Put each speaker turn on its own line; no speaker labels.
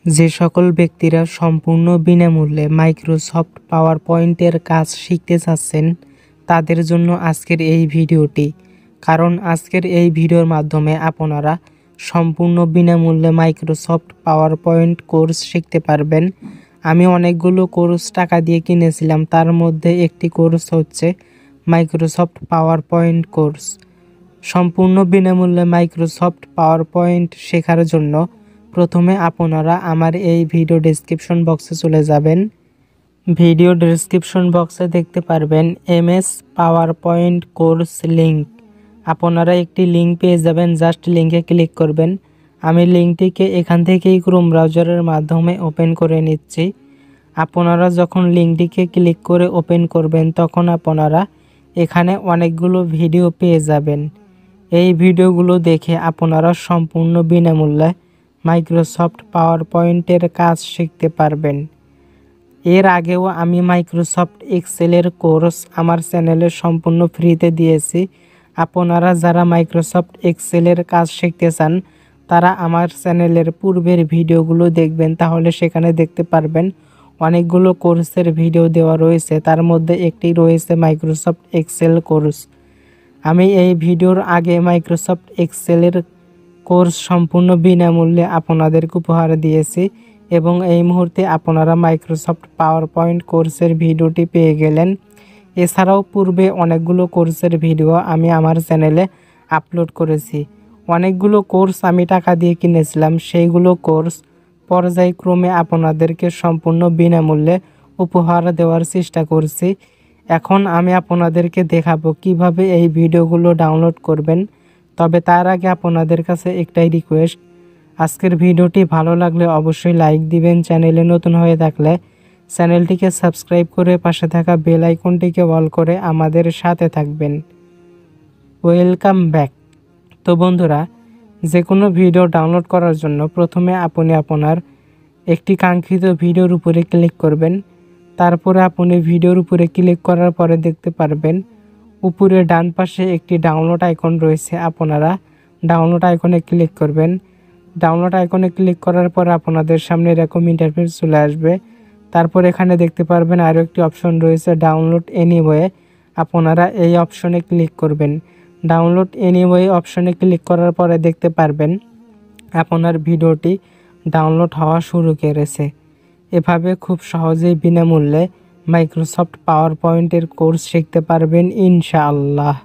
যে সকল ব্যক্তিরা সম্পূর্ণ বিনামূল্যে মাইক্রোসফট পাওয়ার পয়েন্টের কাজ শিখতে চাচ্ছেন তাদের জন্য আজকের এই ভিডিওটি। কারণ আজকের এই ভিডিওর মাধ্যমে আপনারা সম্পূর্ণ বিনামূল্যে মাইক্রোসফট পাওয়ার পয়েন্ট কোর্স শিখতে পারবেন। আমি অনেকগুলো কোর্স টাকা দিয়ে কিনেছিলাম, তার মধ্যে একটি কোর্স হচ্ছে মাইক্রোসফট পাওয়ার পয়েন্ট কোর্স। সম্পূর্ণ বিনামূল্যে মাইক্রোসফট পাওয়ার পয়েন্ট শেখার জন্য প্রথমে আপনারা আমার এই ভিডিও ডেসক্রিপশন বক্সে চলে যাবেন। ভিডিও ডেসক্রিপশন বক্সে দেখতে পারবেন MS power point course link. আপনারা একটি লিঙ্ক পেয়ে যাবেন, জাস্ট লিঙ্কে ক্লিক করবেন। আমি লিঙ্কটিকে এখান থেকেই ক্রোম ব্রাউজারের মাধ্যমে ওপেন করে নিচ্ছি। আপনারা যখন লিঙ্কটিকে ক্লিক করে ওপেন করবেন তখন আপনারা এখানে অনেকগুলো ভিডিও পেয়ে যাবেন। এই ভিডিওগুলো দেখে আপনারা সম্পূর্ণ বিনামূল্যে মাইক্রোসফট পাওয়ার পয়েন্টের কাজ শিখতে পারবেন। এর আগেও আমি মাইক্রোসফট এক্সেলের কোর্স আমার চ্যানেলে সম্পূর্ণ ফ্রিতে দিয়েছি। আপনারা যারা মাইক্রোসফট এক্সেলের কাজ শিখতে চান তারা আমার চ্যানেলের পূর্বের ভিডিওগুলো দেখবেন, তাহলে সেখানে দেখতে পারবেন অনেকগুলো কোর্সের ভিডিও দেওয়া রয়েছে। তার মধ্যে একটি রয়েছে মাইক্রোসফট এক্সেল কোর্স। আমি এই ভিডিওর আগে মাইক্রোসফট এক্সেলের কোর্স সম্পূর্ণ বিনামূল্যে আপনাদেরকে উপহার দিয়েছি এবং এই মুহূর্তে আপনারা মাইক্রোসফট পাওয়ার পয়েন্ট কোর্সের ভিডিওটি পেয়ে গেলেন। এছাড়াও পূর্বে অনেকগুলো কোর্সের ভিডিও আমি আমার চ্যানেলে আপলোড করেছি। অনেকগুলো কোর্স আমি টাকা দিয়ে কিনেছিলাম, সেইগুলো কোর্স পর্যায়ক্রমে আপনাদেরকে সম্পূর্ণ বিনামূল্যে উপহার দেওয়ার চেষ্টা করছি। এখন আমি আপনাদেরকে দেখাবো কিভাবে এই ভিডিওগুলো ডাউনলোড করবেন। তবে তার আগে আপনাদের কাছে একটাই রিকোয়েস্ট, আজকের ভিডিওটি ভালো লাগলে অবশ্যই লাইক দিবেন। চ্যানেলে নতুন হয়ে থাকলে চ্যানেলটিকে সাবস্ক্রাইব করে পাশে থাকা বেল আইকনটিকে অল করে আমাদের সাথে থাকবেন। Welcome back. তো বন্ধুরা, যে কোনো ভিডিও ডাউনলোড করার জন্য প্রথমে আপনি আপনার একটি কাঙ্ক্ষিত ভিডিওর উপরে ক্লিক করবেন। তারপরে আপনি ভিডিওর উপরে ক্লিক করার পরে দেখতে পারবেন উপরে ডান পাশে একটি ডাউনলোড আইকন রয়েছে। আপনারা ডাউনলোড আইকনে ক্লিক করবেন। ডাউনলোড আইকনে ক্লিক করার পর আপনাদের সামনে এরকম ইন্টারফেস চলে আসবে। তারপর এখানে দেখতে পারবেন আরও একটি অপশন রয়েছে ডাউনলোড এনিওয়ে। আপনারা এই অপশনে ক্লিক করবেন। ডাউনলোড এনিওয়ে অপশনে ক্লিক করার পরে দেখতে পারবেন আপনার ভিডিওটি ডাউনলোড হওয়া শুরু করেছে। এভাবে খুব সহজেই বিনামূল্যে মাইক্রোসফট পাওয়ার পয়েন্টের কোর্স শিখতে পারবেন ইনশাআল্লাহ।